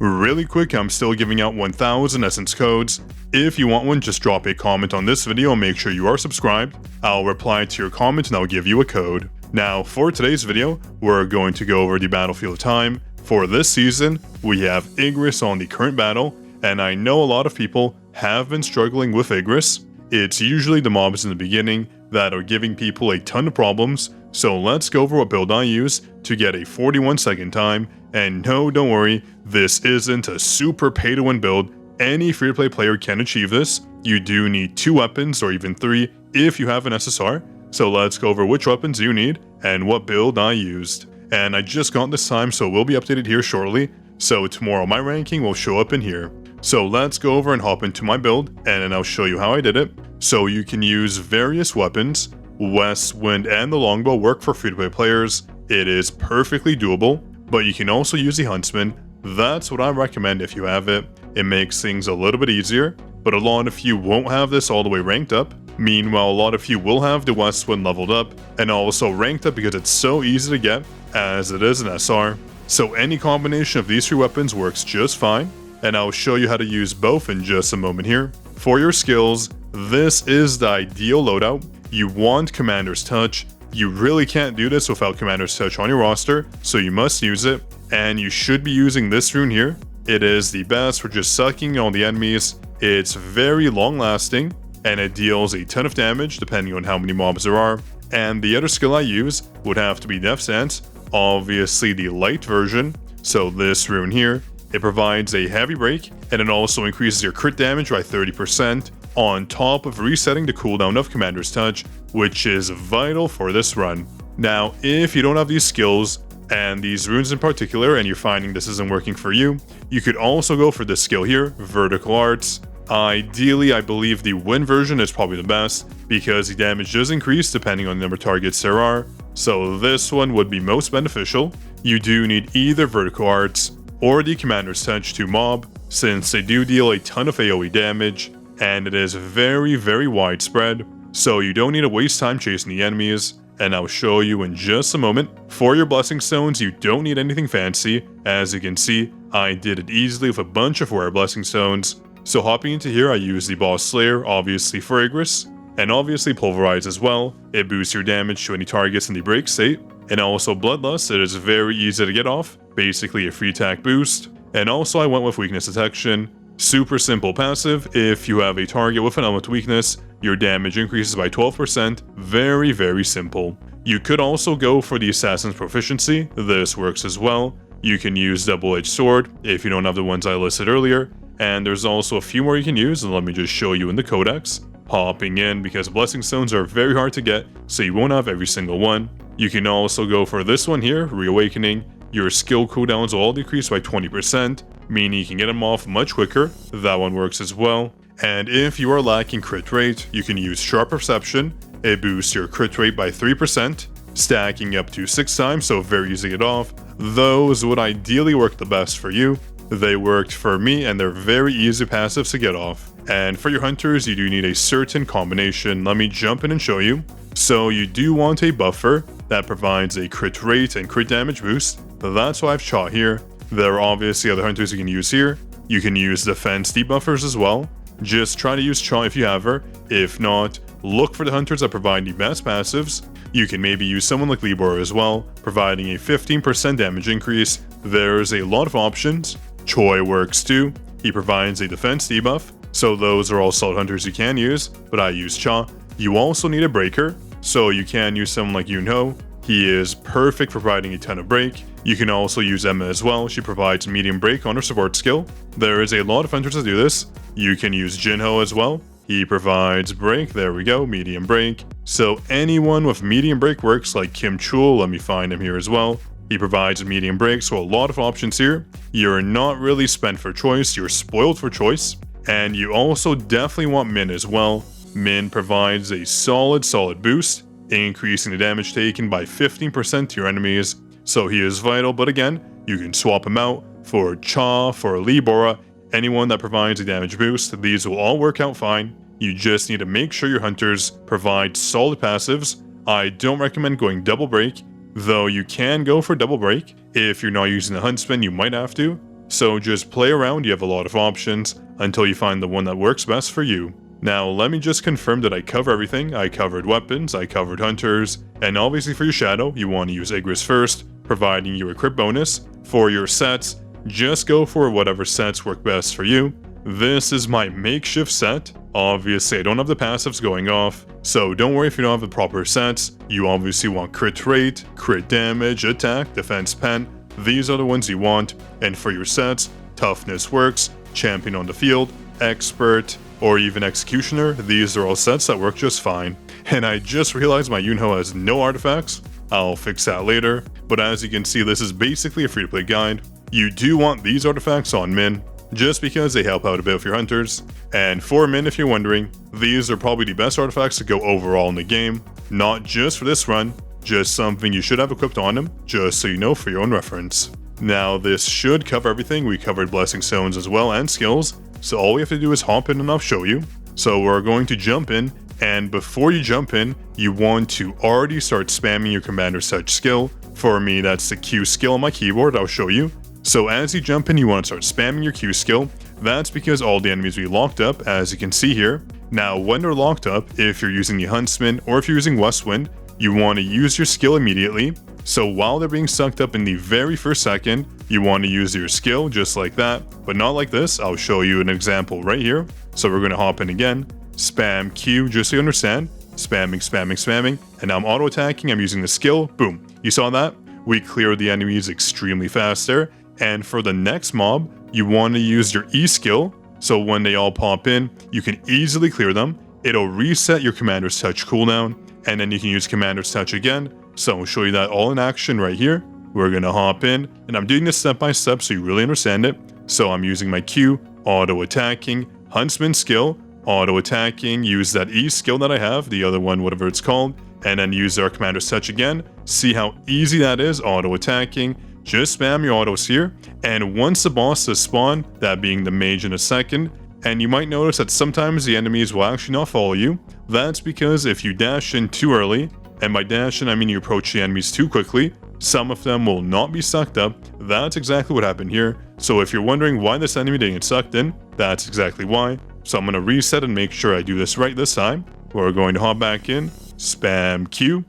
Really quick, I'm still giving out 1000 essence codes. If you want one, just drop a comment on this video and make sure you are subscribed. I'll reply to your comment and I'll give you a code. Now, for today's video, we're going to go over the battlefield time. For this season, we have Igris on the current battle, and I know a lot of people have been struggling with Igris. It's usually the mobs in the beginning that are giving people a ton of problems, so let's go over what build I use to get a 41-second time. And no, don't worry, this isn't a super pay-to-win build. Any free-to-play player can achieve this. You do need 2 weapons or even 3 if you have an SSR. So let's go over which weapons you need and what build I used. And I just got this time, so it will be updated here shortly. So tomorrow my ranking will show up in here. So let's go over and hop into my build, and then I'll show you how I did it. So you can use various weapons. West Wind and the Longbow work for free-to-play players. It is perfectly doable, but you can also use the Huntsman. That's what I recommend if you have it. It makes things a little bit easier, but a lot of you won't have this all the way ranked up. Meanwhile, a lot of you will have the West Wind leveled up and also ranked up because it's so easy to get as it is an SR. So any combination of these 3 weapons works just fine, and I'll show you how to use both in just a moment here. For your skills, this is the ideal loadout. You want Commander's Touch. You really can't do this without Commander's Touch on your roster, so you must use it, and you should be using this rune here. It is the best for just sucking on the enemies. It's very long lasting, and it deals a ton of damage depending on how many mobs there are. And the other skill I use would have to be Death Stance, obviously the light version. So this rune here, it provides a heavy break, and it also increases your crit damage by 30%, on top of resetting the cooldown of Commander's Touch, which is vital for this run. Now, if you don't have these skills, and these runes in particular, and you're finding this isn't working for you, you could also go for this skill here, Vertical Arts. Ideally, I believe the Wind version is probably the best, because the damage does increase depending on the number of targets there are, so this one would be most beneficial. You do need either Vertical Arts or the Commander's Touch to mob, since they do deal a ton of AoE damage, and it is very, very widespread, so you don't need to waste time chasing the enemies, and I'll show you in just a moment. For your Blessing Stones, you don't need anything fancy. As you can see, I did it easily with a bunch of rare Blessing Stones. So hopping into here, I use the Boss Slayer, obviously for Igris, and obviously Pulverize as well. It boosts your damage to any targets in the break state, and also Bloodlust. It is very easy to get off, basically a free attack boost. And also I went with Weakness Detection. Super simple passive. If you have a target with an element weakness, your damage increases by 12%. Very, very simple. You could also go for the Assassin's Proficiency. This works as well. You can use Double-Edged Sword if you don't have the ones I listed earlier. And there's also a few more you can use, and let me just show you in the Codex. Hopping in, because Blessing Stones are very hard to get, so you won't have every single one. You can also go for this one here, Reawakening. Your skill cooldowns will all decrease by 20%, meaning you can get them off much quicker. That one works as well. And if you are lacking crit rate, you can use Sharp Perception. It boosts your crit rate by 3%, stacking up to 6 times, so very easy to get off. Those would ideally work the best for you. They worked for me, and they're very easy passives to get off. And for your hunters, you do need a certain combination. Let me jump in and show you. So you do want a buffer that provides a crit rate and crit damage boost. That's why I've shot here. There are obviously other hunters you can use here. You can use defense debuffers as well. Just try to use Cha if you have her. If not, look for the hunters that provide the best passives. You can maybe use someone like Libor as well, providing a 15% damage increase. There's a lot of options. Choi works too. He provides a defense debuff, so those are all solid hunters you can use, but I use Cha. You also need a breaker, so you can use someone like Yunho. He is perfect for providing a ton of break. You can also use Emma as well. She provides medium break on her support skill. There is a lot of hunters that do this. You can use Jinho as well. He provides break. There we go, medium break. So anyone with medium break works, like Kim Chul. Let me find him here as well. He provides medium break, so a lot of options here. You're not really spent for choice, you're spoiled for choice. And you also definitely want Min as well. Min provides a solid boost, increasing the damage taken by 15% to your enemies. So he is vital, but again, you can swap him out for Cha, for Libora, anyone that provides a damage boost. These will all work out fine. You just need to make sure your hunters provide solid passives. I don't recommend going double break, though you can go for double break. If you're not using the Huntsman, you might have to. So just play around, you have a lot of options until you find the one that works best for you. Now let me just confirm that I cover everything. I covered weapons, I covered hunters, and obviously for your shadow, you want to use Igris first, providing you a crit bonus. For your sets, just go for whatever sets work best for you. This is my makeshift set. Obviously I don't have the passives going off, so don't worry if you don't have the proper sets. You obviously want crit rate, crit damage, attack, defense pen. These are the ones you want. And for your sets, toughness works, champion on the field, expert, or even executioner. These are all sets that work just fine. And I just realized my Yunho has no artifacts. I'll fix that later. But as you can see, this is basically a free-to-play guide. You do want these artifacts on min, just because they help out a bit with your hunters. And for min, if you're wondering, these are probably the best artifacts to go overall in the game. Not just for this run, just something you should have equipped on them, just so you know for your own reference. Now this should cover everything. We covered blessing stones as well and skills, so all we have to do is hop in and I'll show you. So we're going to jump in, and before you jump in, you want to already start spamming your commander's touch skill. For me, that's the Q skill on my keyboard, I'll show you. So as you jump in, you want to start spamming your Q skill. That's because all the enemies will be locked up, as you can see here. Now when they're locked up, if you're using the Huntsman or if you're using Westwind, you want to use your skill immediately. So while they're being sucked up in the very first second, you want to use your skill just like that, but not like this. I'll show you an example right here. So we're going to hop in again, spam Q just so you understand, spamming, and now I'm auto attacking, I'm using the skill, boom. You saw that? We clear the enemies extremely fast there. And for the next mob, you want to use your E skill, so when they all pop in, you can easily clear them. It'll reset your commander's touch cooldown, and then you can use commander's touch again. So I'll show you that all in action right here. We're gonna hop in, and I'm doing this step by step so you really understand it. So I'm using my Q, auto attacking, Huntsman skill, auto attacking, use that E skill that I have, the other one, whatever it's called, and then use our commander's touch again. See how easy that is, auto attacking. Just spam your autos here, and once the boss does spawn, that being the mage in a second, and you might notice that sometimes the enemies will actually not follow you. That's because if you dash in too early, and by dash in I mean you approach the enemies too quickly, some of them will not be sucked up. That's exactly what happened here. So if you're wondering why this enemy didn't get sucked in, that's exactly why. So I'm going to reset and make sure I do this right this time. We're going to hop back in, spam Q,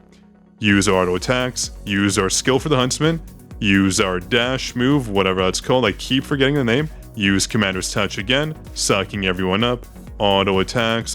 use our auto attacks, use our skill for the Huntsman, use our dash move, whatever that's called, I keep forgetting the name, use commander's touch again, sucking everyone up, auto attacks,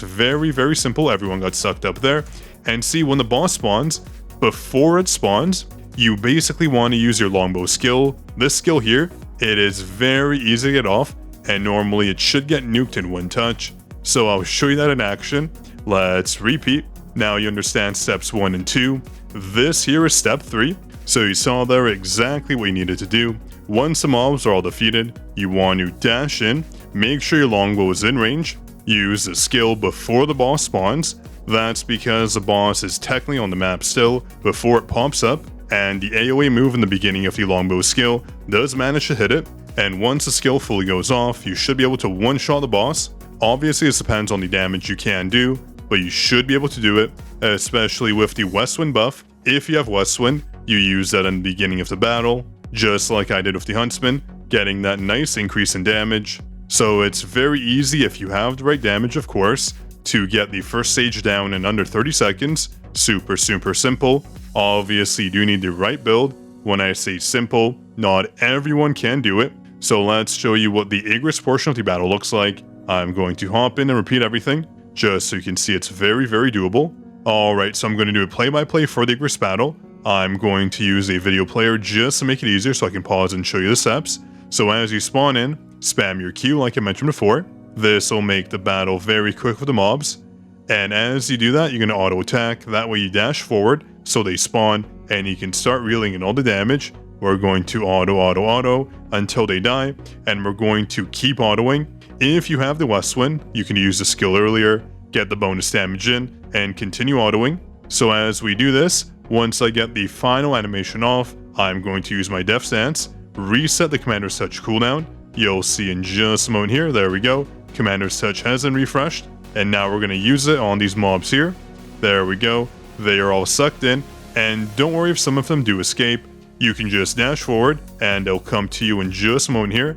very simple, everyone got sucked up there. And see, when the boss spawns, before it spawns, you basically want to use your longbow skill. This skill here, it is very easy to get off, and normally it should get nuked in one touch. So I'll show you that in action. Let's repeat. Now you understand steps 1 and 2. This here is step 3. So you saw there exactly what you needed to do. Once the mobs are all defeated, you want to dash in, make sure your longbow is in range, use the skill before the boss spawns. That's because the boss is technically on the map still before it pops up, and the AoE move in the beginning of the longbow skill does manage to hit it, and once the skill fully goes off, you should be able to one-shot the boss. Obviously this depends on the damage you can do, but you should be able to do it, especially with the Westwind buff. If you have Westwind, you use that in the beginning of the battle, just like I did with the Huntsman, getting that nice increase in damage. So it's very easy if you have the right damage, of course, to get the first stage down in under 30 seconds. Super simple. Obviously you do need the right build. When I say simple, not everyone can do it. So let's show you what the Igris portion of the battle looks like. I'm going to hop in and repeat everything, just so you can see it's very doable. Alright, so I'm going to do a play-by-play for the Igris battle. I'm going to use a video player just to make it easier so I can pause and show you the steps. So as you spawn in, spam your Q like I mentioned before. This will make the battle very quick with the mobs. And as you do that, you're going to auto attack. That way you dash forward so they spawn and you can start reeling in all the damage. We're going to auto until they die, and we're going to keep autoing. If you have the Westwind, you can use the skill earlier, get the bonus damage in, and continue autoing. So as we do this, once I get the final animation off, I'm going to use my Death Stance, reset the Commander's Touch cooldown. You'll see in just a moment here, there we go, Commander's Touch has been refreshed, and now we're going to use it on these mobs here. There we go, they are all sucked in, and don't worry if some of them do escape. you can just dash forward and it'll come to you in just a moment here.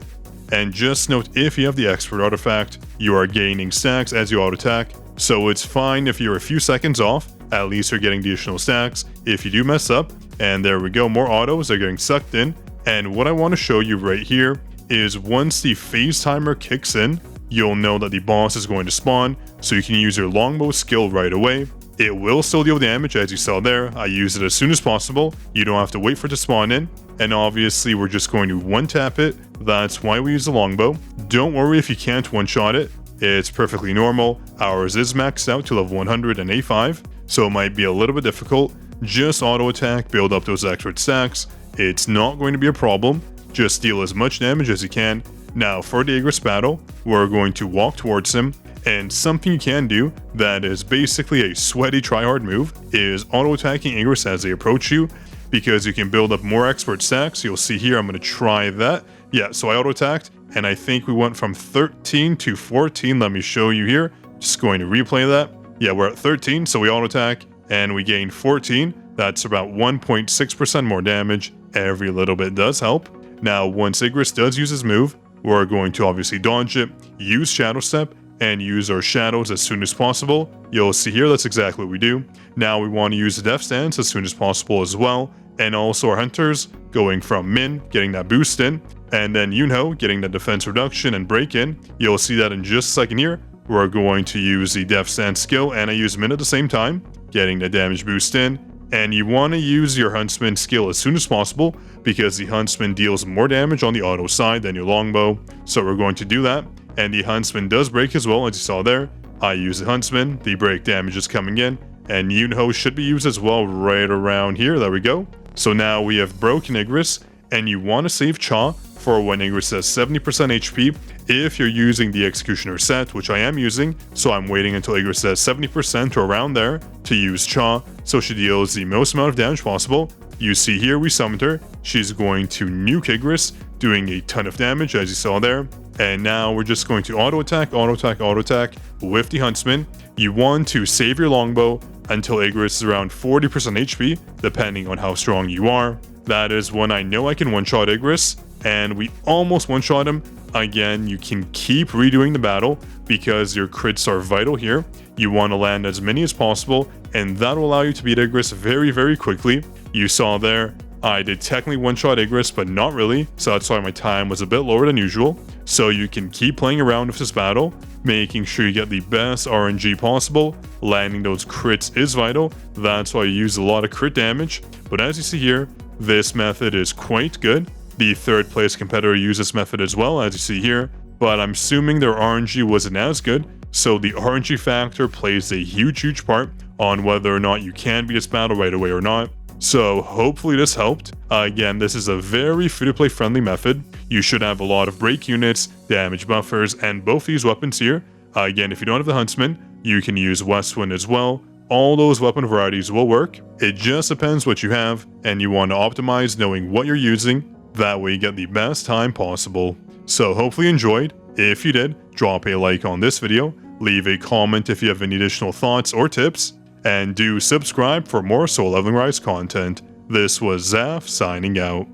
And just note, if you have the expert artifact, you are gaining stacks as you auto attack, so it's fine if you're a few seconds off, at least you're getting the additional stacks. If you do mess up, and there we go, more autos are getting sucked in. And what I want to show you right here is once the phase timer kicks in, you'll know that the boss is going to spawn, so you can use your longbow skill right away. It will still deal damage, as you saw there. I use it as soon as possible. You don't have to wait for it to spawn in. And obviously, we're just going to one-tap it. That's why we use the longbow. Don't worry if you can't one-shot it. It's perfectly normal. Ours is maxed out to level 100 and A5, so it might be a little bit difficult. Just auto-attack, build up those extra stacks. It's not going to be a problem. Just deal as much damage as you can. Now, for the Igris battle, we're going to walk towards him. And something you can do that is basically a sweaty tryhard move is auto-attacking Igris as they approach you, because you can build up more expert stacks. You'll see here, I'm going to try that. Yeah, so I auto-attacked, and I think we went from 13 to 14. Let me show you here. Just going to replay that. Yeah, we're at 13, so we auto-attack, and we gain 14. That's about 1.6% more damage. Every little bit does help. Now, once Igris does use his move, we're going to obviously dodge it, use Shadow Step, and use our shadows as soon as possible. You'll see here that's exactly what we do. Now we want to use the Death Stance as soon as possible as well, and also our Hunters going from Min, getting that boost in, and then Yunho getting the defense reduction and break in. You'll see that in just a second here. We're going to use the Death Stance skill, and I use Min at the same time, getting the damage boost in. And you want to use your Huntsman skill as soon as possible, because the Huntsman deals more damage on the auto side than your longbow. So we're going to do that. And the Huntsman does break as well, as you saw there. I use the Huntsman, the break damage is coming in, and Yunho should be used as well right around here. There we go. So now we have broken Igris, and you want to save Cha for when Igris has 70% HP. If you're using the Executioner set, which I am using, so I'm waiting until Igris has 70% or around there to use Cha, so she deals the most amount of damage possible. You see here we summoned her. She's going to nuke Igris, doing a ton of damage, as you saw there. And now we're just going to auto-attack with the Huntsman. You want to save your longbow until Igris is around 40% HP, depending on how strong you are. That is when I know I can one-shot Igris, and we almost one-shot him. Again, you can keep redoing the battle because your crits are vital here. You want to land as many as possible, and that will allow you to beat Igris very, very quickly. You saw there, I did technically one-shot Igris, but not really, so that's why my time was a bit lower than usual. So you can keep playing around with this battle, making sure you get the best RNG possible. Landing those crits is vital, that's why you use a lot of crit damage. But as you see here, this method is quite good. The third place competitor used this method as well, as you see here, but I'm assuming their RNG wasn't as good, so the RNG factor plays a huge part on whether or not you can beat this battle right away or not. So hopefully this helped. Again, this is a very free-to-play friendly method. You should have a lot of break units, damage buffers, and both these weapons here. Again, if you don't have the Huntsman, you can use Westwind as well. All those weapon varieties will work. It just depends what you have, and you want to optimize knowing what you're using. That way you get the best time possible. So hopefully you enjoyed. If you did, drop a like on this video, leave a comment if you have any additional thoughts or tips, and do subscribe for more Soul Leveling Rise content. This was Zaf signing out.